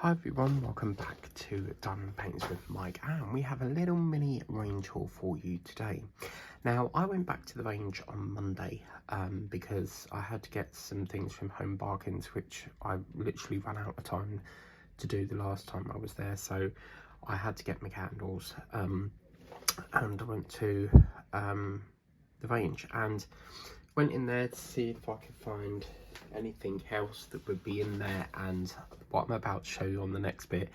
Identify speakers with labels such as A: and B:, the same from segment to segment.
A: Hi everyone, welcome back to Diamond Paints with Mike, and we have a little mini range haul for you today. Now, I went back to the range on Monday because I had to get some things from Home Bargains, which I literally ran out of time to do the last time I was there, so I had to get my candles, and I went to the range and went in there to see if I could find anything else that would be in there. And what I'm about to show you on the next bit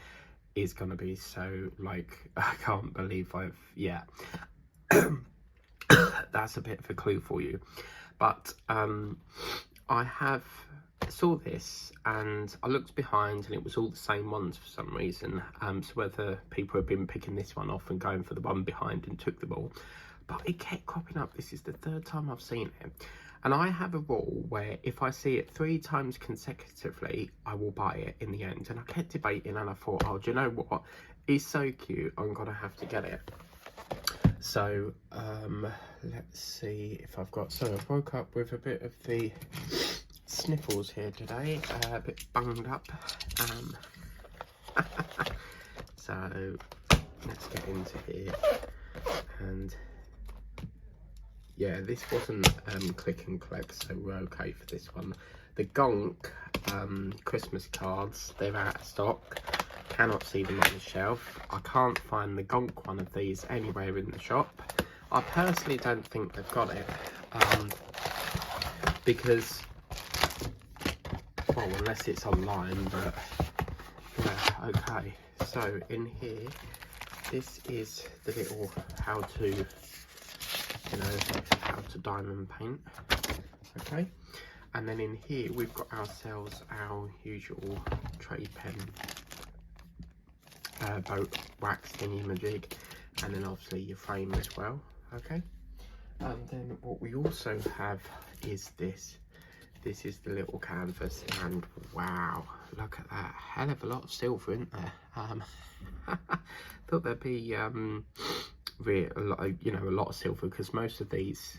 A: is going to be so, like, I can't believe that's a bit of a clue for you. But I saw this and I looked behind and it was all the same ones for some reason, so whether people have been picking this one off and going for the one behind and took them all, but it kept cropping up. This is the third time I've seen it, and I have a rule where if I see it 3 times consecutively, I will buy it in the end. And I kept debating and I thought, oh, do you know what? It's so cute, I'm gonna have to get it. So let's see if I've got, so I woke up with a bit of the sniffles here today, a bit bunged up. So let's get into here. And yeah, this wasn't click and collect, so we're okay for this one. The Gonk Christmas cards, they're out of stock. Cannot see them on the shelf. I can't find the Gonk one of these anywhere in the shop. I personally don't think they've got it, because, well, unless it's online, but yeah, okay. So in here, this is the little how to diamond paint, okay. And then in here we've got ourselves our usual trade pen, boat wax thingy-majig, and then obviously your frame as well, okay. And then what we also have is this is the little canvas, and wow, look at that, hell of a lot of silver in there. Thought there'd be a lot of silver, because most of these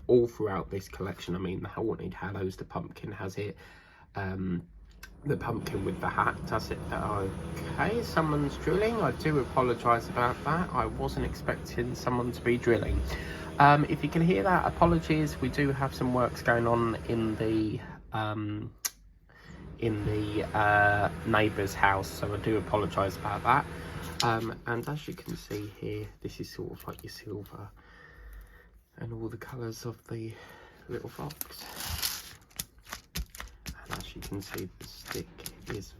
A: all throughout this collection, I mean, the Haunted Hallows, the pumpkin has it, the pumpkin with the hat does it. Okay, someone's drilling. I do apologise about that. I wasn't expecting someone to be drilling. If you can hear that, apologies. We do have some works going on in the neighbour's house, so I do apologise about that. And as you can see here, this is sort of like your silver and all the colours of the little fox. And as you can see, the stick is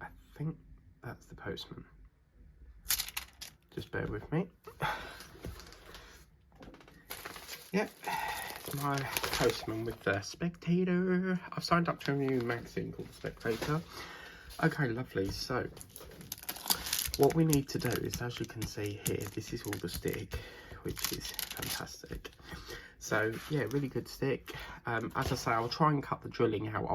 A: I think that's the postman. Just bear with me. Yep, my postman with the Spectator. I've signed up to a new magazine called Spectator. Okay, lovely. So what we need to do is, as you can see here, this is all the stick, which is fantastic. So yeah, really good stick. As I say, I'll try and cut the drilling out.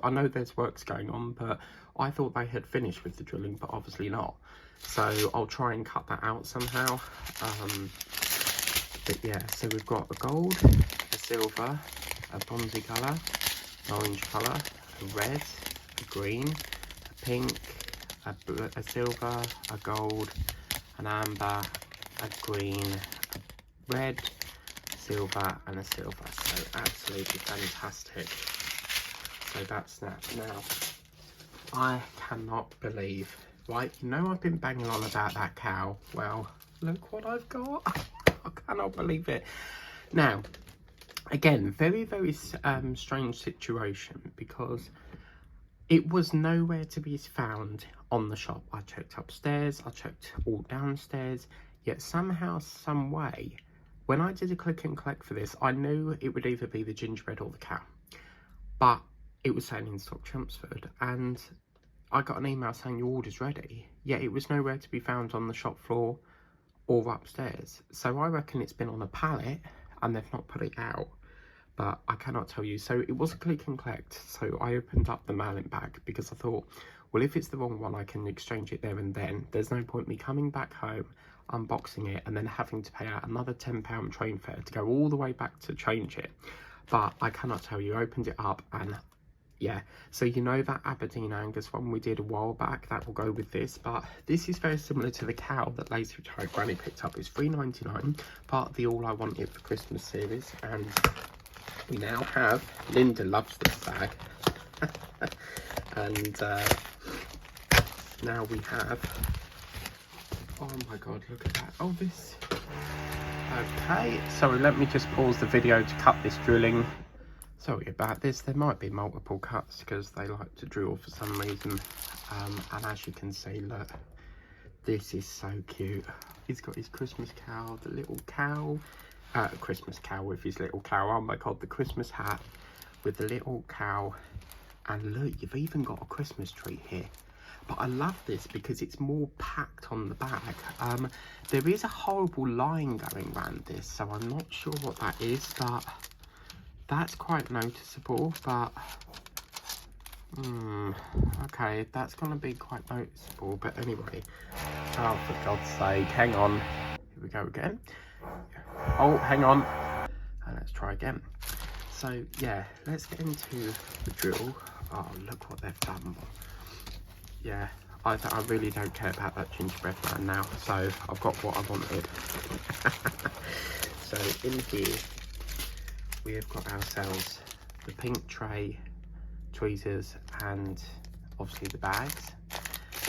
A: I know there's works going on, but I thought they had finished with the drilling, but obviously not. So I'll try and cut that out somehow. But yeah, so we've got a gold, a silver, a bronzy colour, an orange colour, a red, a green, a pink, a silver, a gold, an amber, a green, a red, silver, and a silver. So absolutely fantastic. So that's that. Now, I cannot believe, right? You know, I've been banging on about that cow. Well, look what I've got. I cannot believe it. Now, again, very, very strange situation, because it was nowhere to be found on the shop. I checked upstairs, I checked all downstairs, yet somehow, some way, when I did a click and collect for this, I knew it would either be the gingerbread or the cow, but it was saying in stock Chelmsford, and I got an email saying your order's ready, yet it was nowhere to be found on the shop floor or upstairs. So I reckon it's been on a pallet and they've not put it out, but I cannot tell you. So it was a click and collect, so I opened up the mailing bag because I thought, well, if it's the wrong one, I can exchange it there and then. There's no point me coming back home, unboxing it, and then having to pay out another £10 train fare to go all the way back to change it. but I cannot tell you, opened it up and yeah, so you know that Aberdeen Angus one we did a while back, that will go with this, but this is very similar to the cow that Lacey Child Granny picked up. It's $3.99, part of the All I Wanted for Christmas series, and we now have, Linda loves this bag, and now we have, oh my god, look at that, oh this, okay, sorry, let me just pause the video to cut this drilling. Sorry about this, there might be multiple cuts because they like to drill for some reason. And as you can see, look, this is so cute. He's got his Christmas cow, the little cow, Christmas cow with his little cow, oh my god, the Christmas hat with the little cow. And look, you've even got a Christmas tree here. But I love this because it's more packed on the bag. There is a horrible line going around this, so I'm not sure what that is, but that's quite noticeable, but okay, that's gonna be quite noticeable. But anyway, oh for God's sake, hang on, here we go again. Oh, hang on, and let's try again. So yeah, let's get into the drill. Oh, look what they've done. Yeah, I really don't care about that gingerbread man now, so I've got what I wanted. So in here we have got ourselves the pink tray, tweezers, and obviously the bags.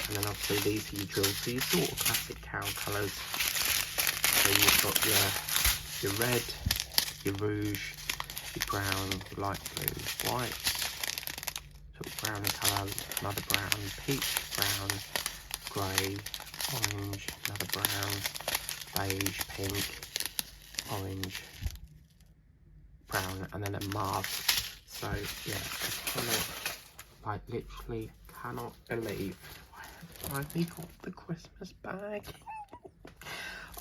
A: And then obviously these are your drills, so your sort of classic cow colours. So you've got your red, your rouge, your brown, your light blue, white, sort of brown colour, another brown, peach, brown, grey, orange, another brown, beige, pink, orange, brown, and then a mask. So yeah, I cannot, like literally cannot believe I finally got the Christmas bag.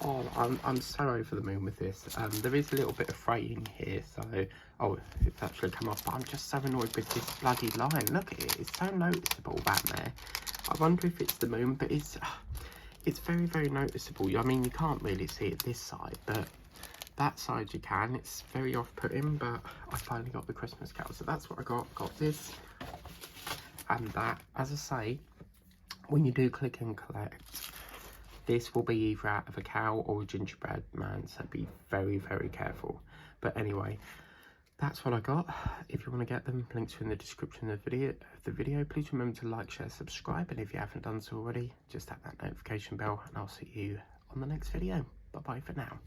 A: Oh, I'm so over the moon with this. There is a little bit of fraying here, so oh, it's actually come off, but I'm just so annoyed with this bloody line. Look at it, it's so noticeable back there. I wonder if it's the moon, but it's very, very noticeable. I mean, you can't really see it this side, but that side you can. It's very off-putting, but I finally got the Christmas cow, so that's what I got this and that. As I say, when you do click and collect, this will be either out of a cow or a gingerbread man, so be very, very careful. But anyway, that's what I got. If you want to get them, links are in the description of the video. Please remember to like, share, subscribe, and if you haven't done so already, just tap that notification bell, and I'll see you on the next video. Bye bye for now.